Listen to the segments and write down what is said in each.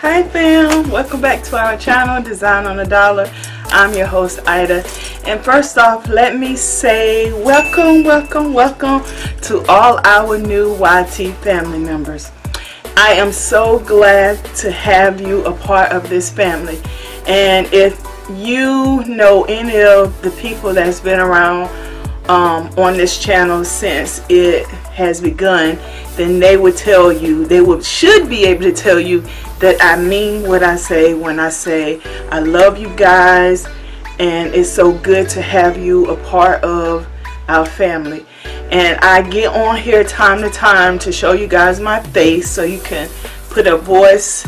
Hi fam, welcome back to our channel, Design on a Dollar. I'm your host Ida, and first off let me say welcome to all our new YT family members. I am so glad to have you a part of this family, and if you know any of the people that's been around on this channel since it has begun, then they would tell you, should be able to tell you that I mean what I say when I say I love you guys, and it's so good to have you a part of our family. And I get on here time to time to show you guys my face so you can put a voice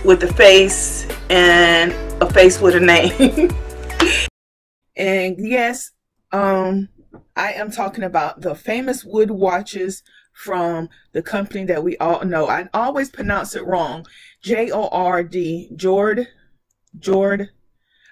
with a face and a face with a name. And yes, I am talking about the famous wood watches from the company that we all know. I always pronounce it wrong. J-O-R-D, JORD.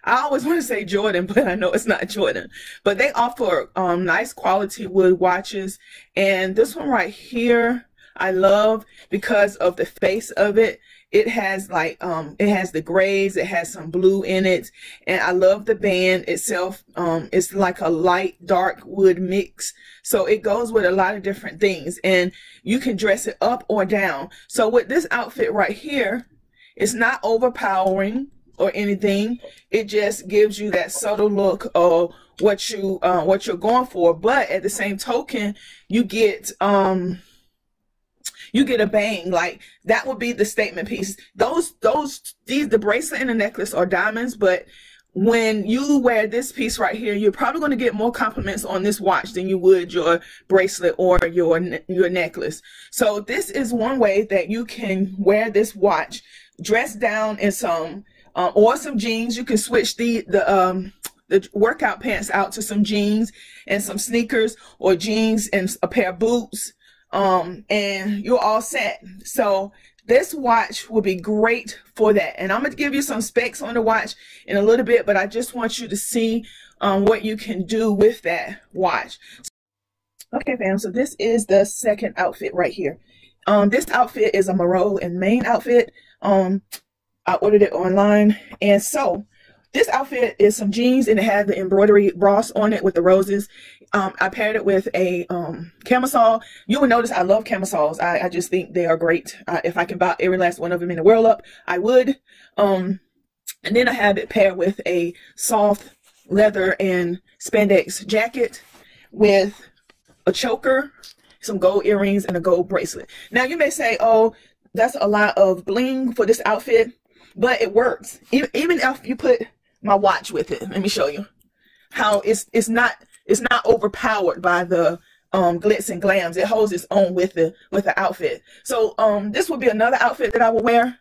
I always want to say Jordan, but I know it's not Jordan. But they offer nice quality wood watches. And this one right here, I love because of the face of it. It has like it has the grays, it has some blue in it, and I love the band itself. It's like a light dark wood mix, so it goes with a lot of different things, and you can dress it up or down. So with this outfit right here, it's not overpowering or anything. It just gives you that subtle look of what you're going for, but at the same token, you get a bang. Like that would be the statement piece. The bracelet and the necklace are diamonds, but when you wear this piece right here, you're probably going to get more compliments on this watch than you would your bracelet or your necklace. So this is one way that you can wear this watch dressed down in some or some jeans. You can switch the workout pants out to some jeans and some sneakers, or jeans and a pair of boots. And you're all set. So this watch will be great for that, and I'm going to give you some specs on the watch in a little bit, but I just want you to see what you can do with that watch. Okay fam, so this is the second outfit right here. This outfit is a Moreau and Maine outfit. I ordered it online, and so this outfit is some jeans, and it has the embroidery bras on it with the roses. I paired it with a camisole. You will notice I love camisoles. I just think they are great. If I can buy every last one of them in the world up, I would. And then I have it paired with a soft leather and spandex jacket with a choker, some gold earrings, and a gold bracelet. Now you may say, oh, that's a lot of bling for this outfit, but it works. Even if you put my watch with it, let me show you how it's not overpowered by the glitz and glams. It holds its own with the outfit. So this would be another outfit that I will wear.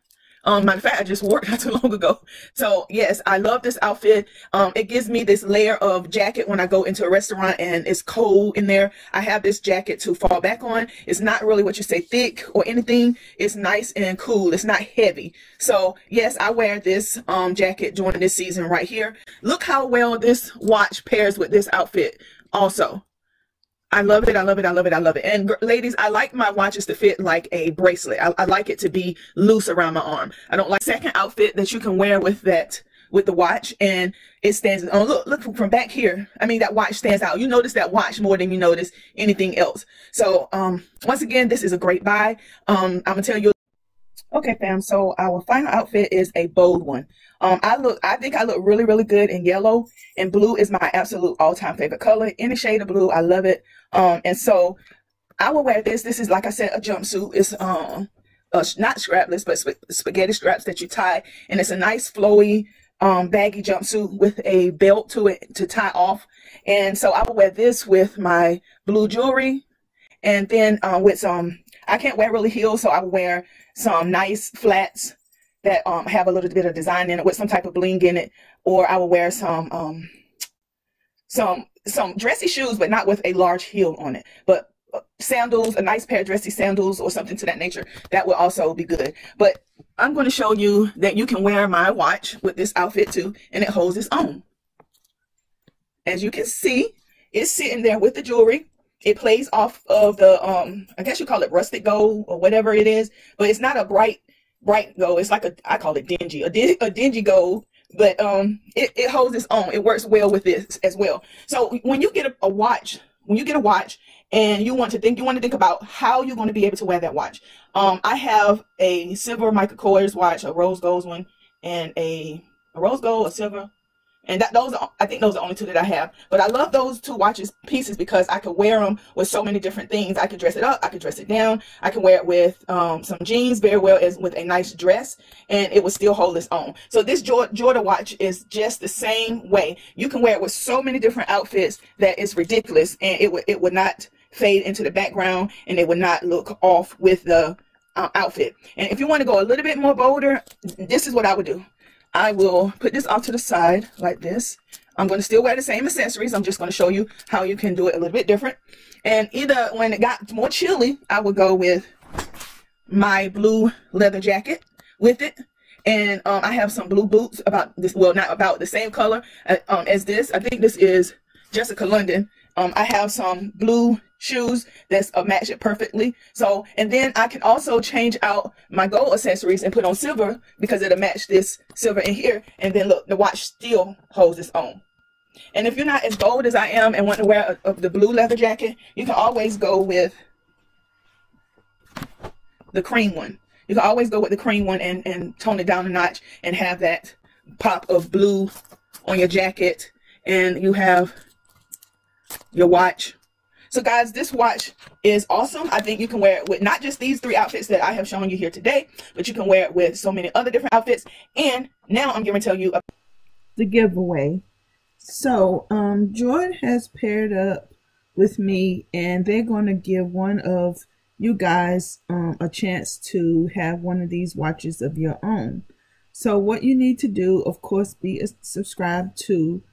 Matter of fact, I just wore it not too long ago. So yes, I love this outfit. It gives me this layer of jacket when I go into a restaurant and it's cold in there. I have this jacket to fall back on. It's not really what you say thick or anything. It's nice and cool. It's not heavy. So yes, I wear this jacket during this season right here. Look how well this watch pairs with this outfit also. I love it. I love it. I love it. I love it. And ladies, I like my watches to fit like a bracelet. I like it to be loose around my arm. I don't like second outfit that you can wear with the watch, and it stands. Oh, look from back here. I mean, that watch stands out. You notice that watch more than you notice anything else. So once again, this is a great buy. I'm gonna tell you. Okay, fam. So our final outfit is a bold one. I think I look really good in yellow, and blue is my absolute all-time favorite color. Any shade of blue, I love it. And so I will wear this. This is, like I said, a jumpsuit. It's not strapless, but spaghetti straps that you tie, and it's a nice flowy baggy jumpsuit with a belt to it to tie off. And so I will wear this with my blue jewelry, and then with some, I can't wear really heels, so I will wear some nice flats that have a little bit of design in it with some type of bling in it, or I will wear some dressy shoes, but not with a large heel on it, but sandals, a nice pair of dressy sandals or something to that nature. That will also be good. But I'm going to show you that you can wear my watch with this outfit too, and it holds its own. As you can see, it's sitting there with the jewelry. It plays off of the I guess you call it rustic gold or whatever it is, but it's not a bright bright gold. It's like I call it dingy, a dingy gold, but it holds its own. It works well with this as well. So when you get a watch, and you want to think about how you're going to be able to wear that watch. I have a silver Michael Kors watch, a rose gold one, and a rose gold, a silver. And I think those are the only two that I have. But I love those two watches pieces because I could wear them with so many different things. I could dress it up. I could dress it down. I can wear it with some jeans very well as with a nice dress. And it would still hold its own. So this JORD watch is just the same way. You can wear it with so many different outfits that it's ridiculous. And it would not fade into the background. And it would not look off with the outfit. And if you want to go a little bit more bolder, this is what I would do. I will put this off to the side like this. I'm going to still wear the same accessories. I'm just going to show you how you can do it a little bit different. And either when it got more chilly, I would go with my blue leather jacket with it. And I have some blue boots about this, well, not about the same color as this. I think this is Jessica London. I have some blue shoes that's match it perfectly. So, and then I can also change out my gold accessories and put on silver because it'll match this silver in here. And then look, the watch still holds its own. And if you're not as bold as I am and want to wear the blue leather jacket, you can always go with the cream one. You can always go with the cream one and tone it down a notch and have that pop of blue on your jacket. And you have your watch. So guys, this watch is awesome. I think you can wear it with not just these 3 outfits that I have shown you here today, but you can wear it with so many other different outfits. And now I'm going to tell you about the giveaway. So JORD has paired up with me, and they're going to give one of you guys a chance to have one of these watches of your own. So what you need to do, of course, be subscribed to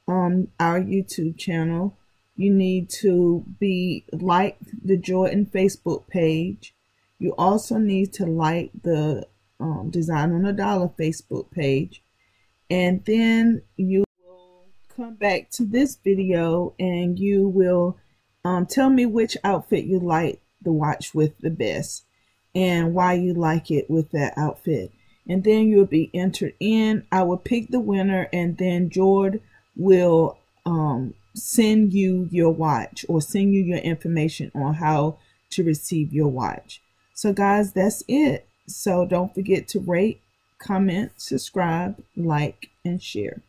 our YouTube channel. You need to like the Jordan Facebook page. You also need to like the Design on a Dollar Facebook page. And then you will come back to this video and you will tell me which outfit you like the watch with the best and why you like it with that outfit. And then you'll be entered in. I will pick the winner, and then JORD will send you your watch or send you your information on how to receive your watch. So guys, that's it. So don't forget to rate, comment, subscribe, like, and share.